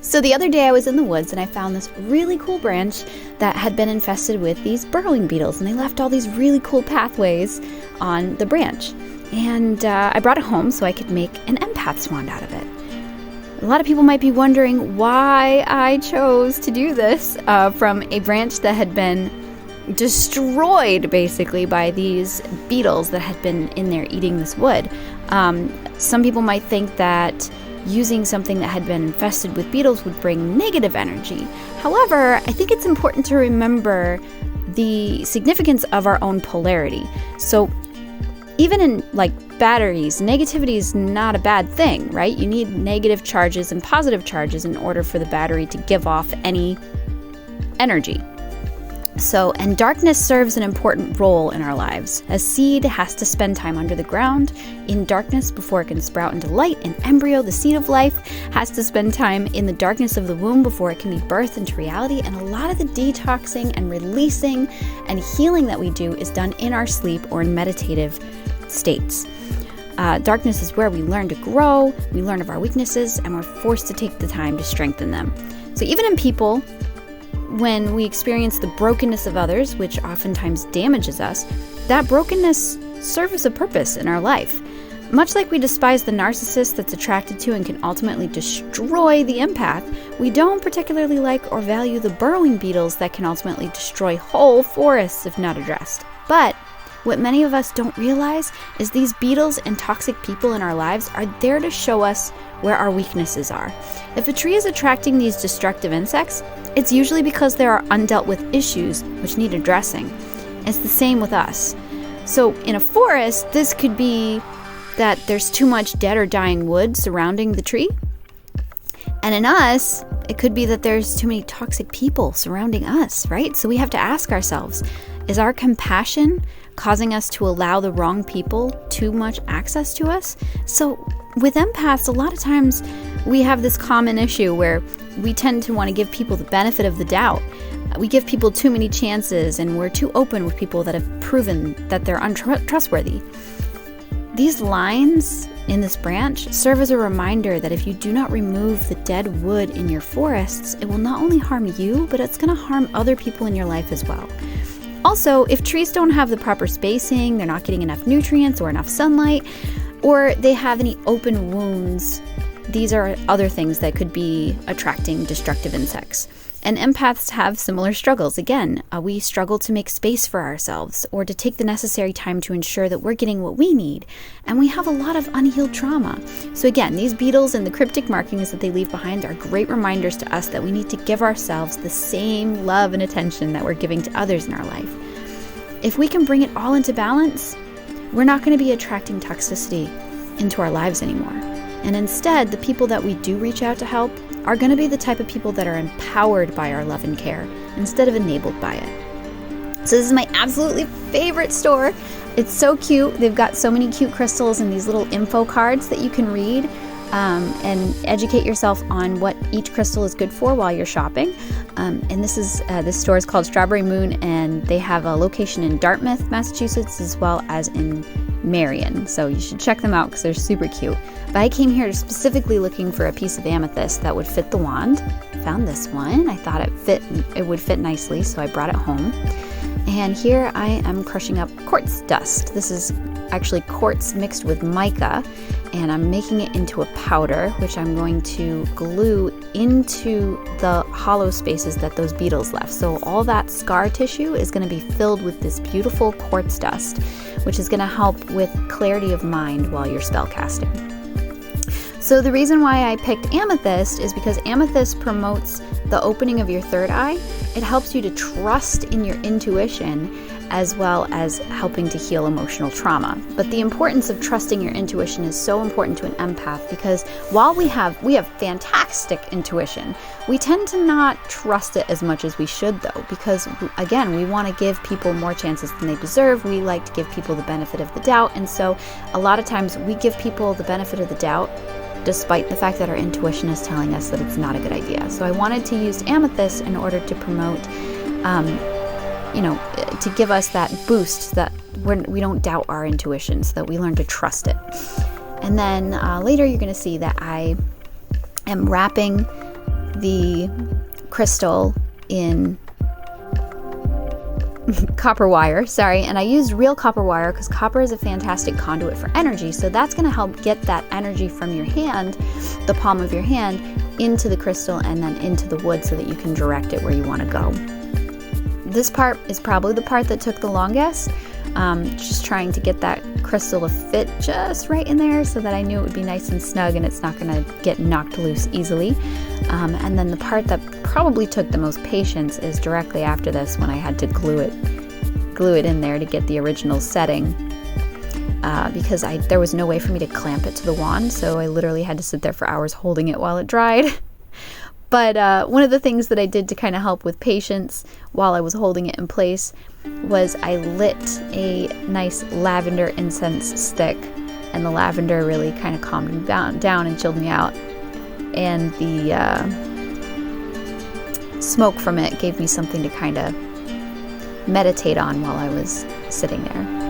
So the other day I was in the woods and I found this really cool branch that had been infested with these burrowing beetles, and they left all these really cool pathways on the branch. And I brought it home so I could make an empath wand out of it. A lot of people might be wondering why I chose to do this from a branch that had been destroyed basically by these beetles that had been in there eating this wood. Some people might think that using something that had been infested with beetles would bring negative energy. However, I think it's important to remember the significance of our own polarity. So even in batteries, negativity is not a bad thing, right? You need negative charges and positive charges in order for the battery to give off any energy. And darkness serves an important role in our lives. A seed has to spend time under the ground in darkness before it can sprout into light. An embryo, the seed of life, has to spend time in the darkness of the womb before it can be birthed into reality. And a lot of the detoxing and releasing and healing that we do is done in our sleep or in meditative states. Darkness is where we learn to grow, we learn of our weaknesses, and we're forced to take the time to strengthen them. So even in people, when we experience the brokenness of others, which oftentimes damages us, that brokenness serves a purpose in our life. Much like we despise the narcissist that's attracted to and can ultimately destroy the empath, we don't particularly like or value the burrowing beetles that can ultimately destroy whole forests if not addressed. But what many of us don't realize is these beetles and toxic people in our lives are there to show us where our weaknesses are. If a tree is attracting these destructive insects, it's usually because there are undealt with issues which need addressing. It's the same with us. So in a forest, this could be that there's too much dead or dying wood surrounding the tree. And in us, it could be that there's too many toxic people surrounding us, right? So we have to ask ourselves, is our compassion causing us to allow the wrong people too much access to us? So with empaths, a lot of times we have this common issue where we tend to want to give people the benefit of the doubt. We give people too many chances, and we're too open with people that have proven that they're untrustworthy. These lines in this branch serve as a reminder that if you do not remove the dead wood in your forests, it will not only harm you, but it's going to harm other people in your life as well. Also, if trees don't have the proper spacing, they're not getting enough nutrients or enough sunlight, or they have any open wounds, these are other things that could be attracting destructive insects. And empaths have similar struggles. Again, we struggle to make space for ourselves or to take the necessary time to ensure that we're getting what we need. And we have a lot of unhealed trauma. So again, these beetles and the cryptic markings that they leave behind are great reminders to us that we need to give ourselves the same love and attention that we're giving to others in our life. If we can bring it all into balance, we're not going to be attracting toxicity into our lives anymore. And instead, the people that we do reach out to help are going to be the type of people that are empowered by our love and care instead of enabled by it. So this is my absolutely favorite store. It's so cute. They've got so many cute crystals and these little info cards that you can read and educate yourself on what each crystal is good for while you're shopping. And this store is called Strawberry Moon, and they have a location in Dartmouth, Massachusetts, as well as in Marion. So you should check them out because they're super cute. But I came here specifically looking for a piece of amethyst that would fit the wand. Found this one. I thought it would fit nicely, so I brought it home. And here I am crushing up quartz dust. This is actually quartz mixed with mica, and I'm making it into a powder, which I'm going to glue into the hollow spaces that those beetles left. So all that scar tissue is going to be filled with this beautiful quartz dust, which is going to help with clarity of mind while you're spell casting. So the reason why I picked amethyst is because amethyst promotes the opening of your third eye. It helps you to trust in your intuition as well as helping to heal emotional trauma. But the importance of trusting your intuition is so important to an empath because while we have fantastic intuition, we tend to not trust it as much as we should though, because again, we want to give people more chances than they deserve. We like to give people the benefit of the doubt. And so a lot of times we give people the benefit of the doubt despite the fact that our intuition is telling us that it's not a good idea. So I wanted to use amethyst in order to promote, to give us that boost that we don't doubt our intuition, so that we learn to trust it. And then later you're going to see that I am wrapping the crystal in copper wire, and I used real copper wire because copper is a fantastic conduit for energy. So that's going to help get that energy from your hand, the palm of your hand, into the crystal and then into the wood so that you can direct it where you want to go. This part is probably the part that took the longest, just trying to get that crystal to fit just right in there so that I knew it would be nice and snug and it's not going to get knocked loose easily. And then the part that probably took the most patience is directly after this, when I had to glue it in there to get the original setting, because there was no way for me to clamp it to the wand, so I literally had to sit there for hours holding it while it dried. But one of the things that I did to kind of help with patience while I was holding it in place was I lit a nice lavender incense stick, and the lavender really kind of calmed me down and chilled me out. And the smoke from it gave me something to kind of meditate on while I was sitting there.